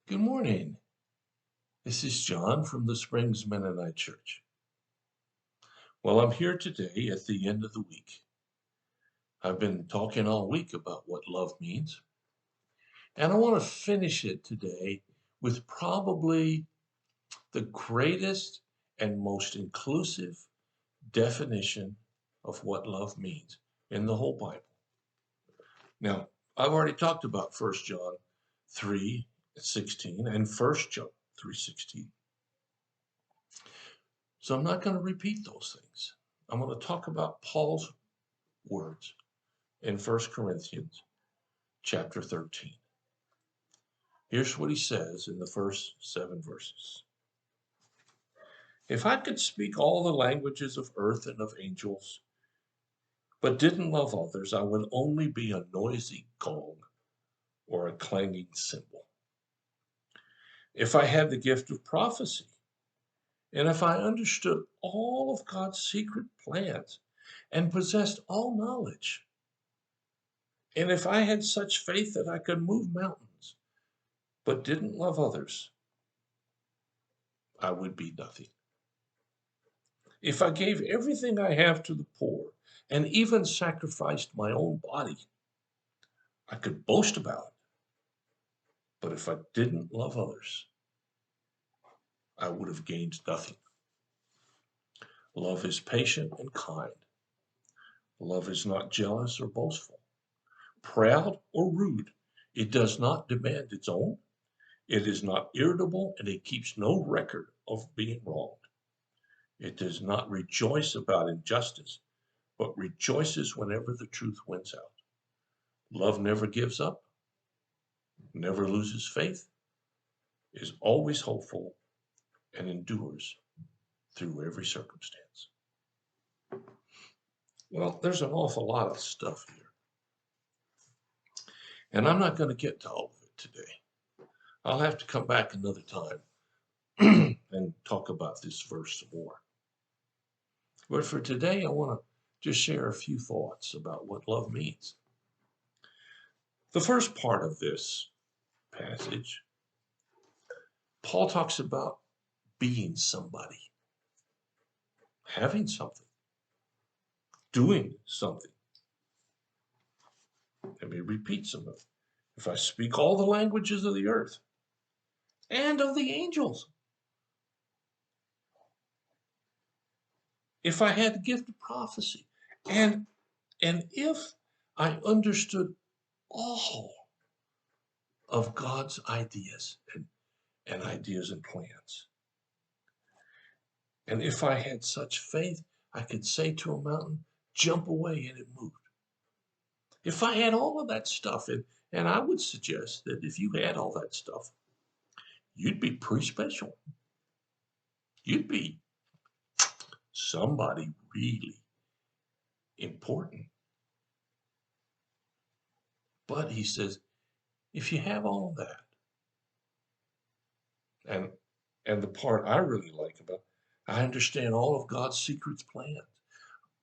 Good morning. This is John from the Springs Mennonite Church. Well, I'm here today at the end of the week. I've been talking all week about what love means, and I want to finish it today with probably the greatest and most inclusive definition of what love means in the whole Bible. Now, I've already talked about 1 John 3:16 and 1 John 3:16. So I'm not going to repeat those things. I'm going to talk about Paul's words in 1 Corinthians chapter 13. Here's what he says in the first 7 verses. If I could speak all the languages of earth and of angels, but didn't love others, I would only be a noisy gong or a clanging cymbal. If I had the gift of prophecy, and if I understood all of God's secret plans and possessed all knowledge, and if I had such faith that I could move mountains, but didn't love others, I would be nothing. If I gave everything I have to the poor and even sacrificed my own body, I could boast about it. But if I didn't love others, I would have gained nothing. Love is patient and kind. Love is not jealous or boastful, proud or rude. It does not demand its own. It is not irritable, and it keeps no record of being wronged. It does not rejoice about injustice, but rejoices whenever the truth wins out. Love never gives up, never loses faith, is always hopeful, and endures through every circumstance. Well, there's an awful lot of stuff here, and I'm not going to get to all of it today. I'll have to come back another time and talk about this verse some more. But for today, I want to just share a few thoughts about what love means. The first part of this passage, Paul talks about being somebody, having something, doing something. Let me repeat some of it. If I speak all the languages of the earth and of the angels, if I had the gift of prophecy, and if I understood all of God's ideas and ideas and plans, and if I had such faith, I could say to a mountain, jump away, and it moved. If I had all of that stuff, and I would suggest that if you had all that stuff, you'd be pretty special. You'd be somebody really important. But he says, if you have all of that, and the part I really like about, I understand all of God's secrets plans.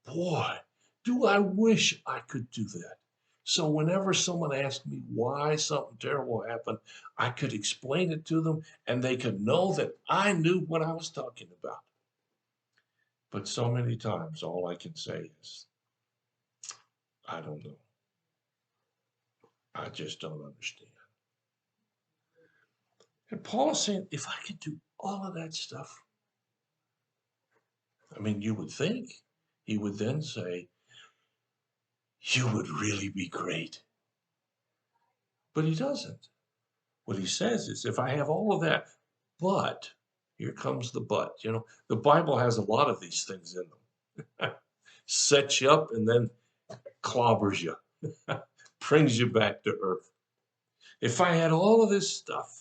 Boy, do I wish I could do that. So whenever someone asked me why something terrible happened, I could explain it to them and they could know that I knew what I was talking about. But so many times, all I can say is, I don't know. I just don't understand. And Paul is saying, if I could do all of that stuff, I mean, you would think he would then say, you would really be great. But he doesn't. What he says is, if I have all of that, but, here comes the but. You know, the Bible has a lot of these things in them. Sets you up and then clobbers you, brings you back to earth. If I had all of this stuff,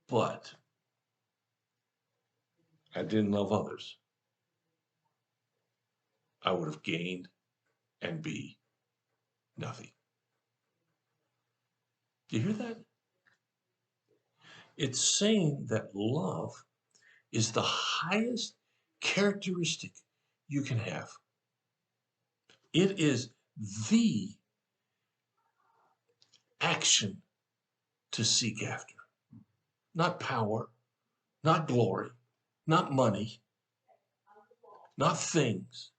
but I didn't love others, I would have gained and be nothing. Do you hear that? It's saying that love is the highest characteristic you can have. It is the action to seek after. Not power, not glory, not money, not things,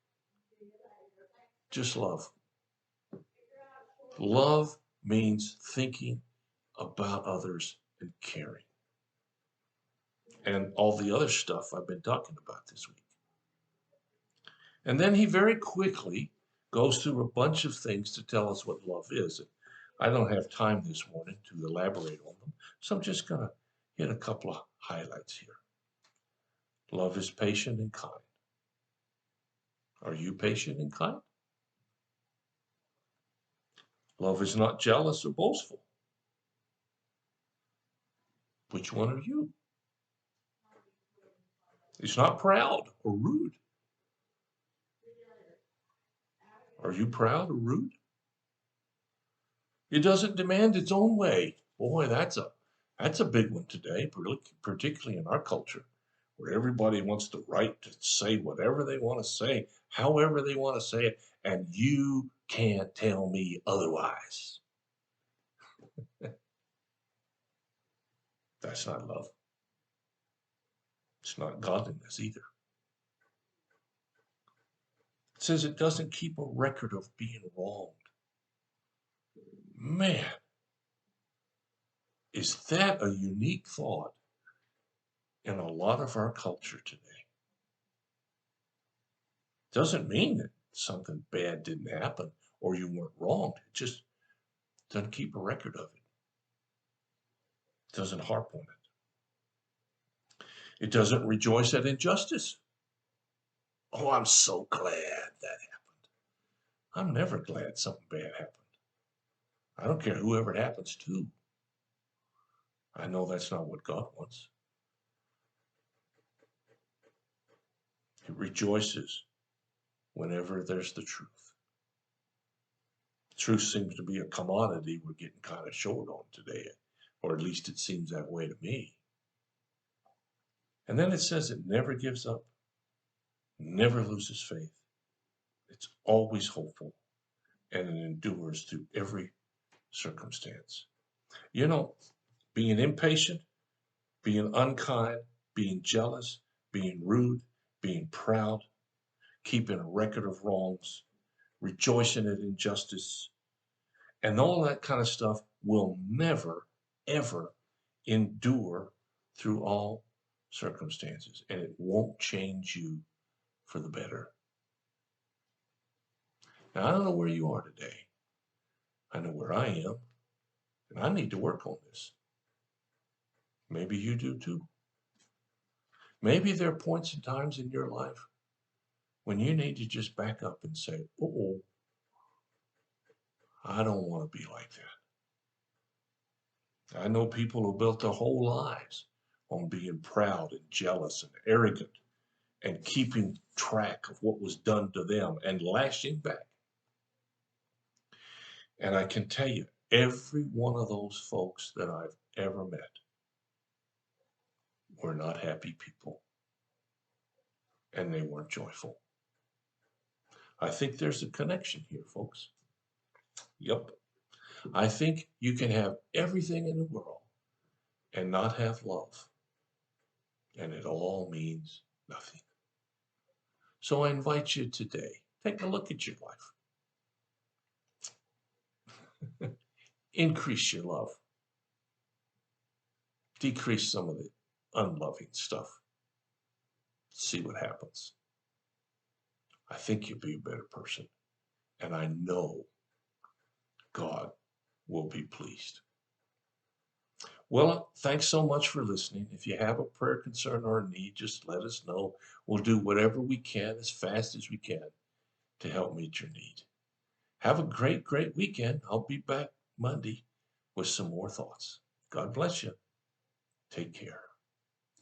just love. Love means thinking about others and caring. And all the other stuff I've been talking about this week. And then he very quickly goes through a bunch of things to tell us what love is. And I don't have time this morning to elaborate on them, so I'm just going to hit a couple of highlights here. Love is patient and kind. Are you patient and kind? Love is not jealous or boastful. Which one are you? It's not proud or rude. Are you proud or rude? It doesn't demand its own way. Boy, that's a big one today, particularly in our culture, where everybody wants the right to say whatever they want to say, however they want to say it, and you can't tell me otherwise. That's not love. It's not godliness either. It says it doesn't keep a record of being wronged. Man, is that a unique thought in a lot of our culture today? Doesn't mean that something bad didn't happen or you weren't wronged. It just doesn't keep a record of it. It doesn't harp on it. It doesn't rejoice at injustice. Oh, I'm so glad that happened. I'm never glad something bad happened. I don't care whoever it happens to. I know that's not what God wants. It rejoices whenever there's the truth. Truth seems to be a commodity we're getting kind of short on today, or at least it seems that way to me. And then it says it never gives up, never loses faith. It's always hopeful, and it endures through every circumstance. You know, being impatient, being unkind, being jealous, being rude, being proud, keeping a record of wrongs, rejoicing at injustice, and all that kind of stuff will never, ever endure through all circumstances, and it won't change you for the better. Now, I don't know where you are today. I know where I am, and I need to work on this. Maybe you do too. Maybe there are points and times in your life when you need to just back up and say, oh, I don't want to be like that. I know people who built their whole lives on being proud and jealous and arrogant and keeping track of what was done to them and lashing back. And I can tell you, every one of those folks that I've ever met were not happy people, and they weren't joyful. I think there's a connection here, folks. Yep. I think you can have everything in the world and not have love, and it all means nothing. So I invite you today, take a look at your life. Increase your love. Decrease some of the unloving stuff. See what happens. I think you'll be a better person, and I know God will be pleased. Well, thanks so much for listening. If you have a prayer concern or a need, just let us know. We'll do whatever we can as fast as we can to help meet your need. Have a great, great weekend. I'll be back Monday with some more thoughts. God bless you. Take care.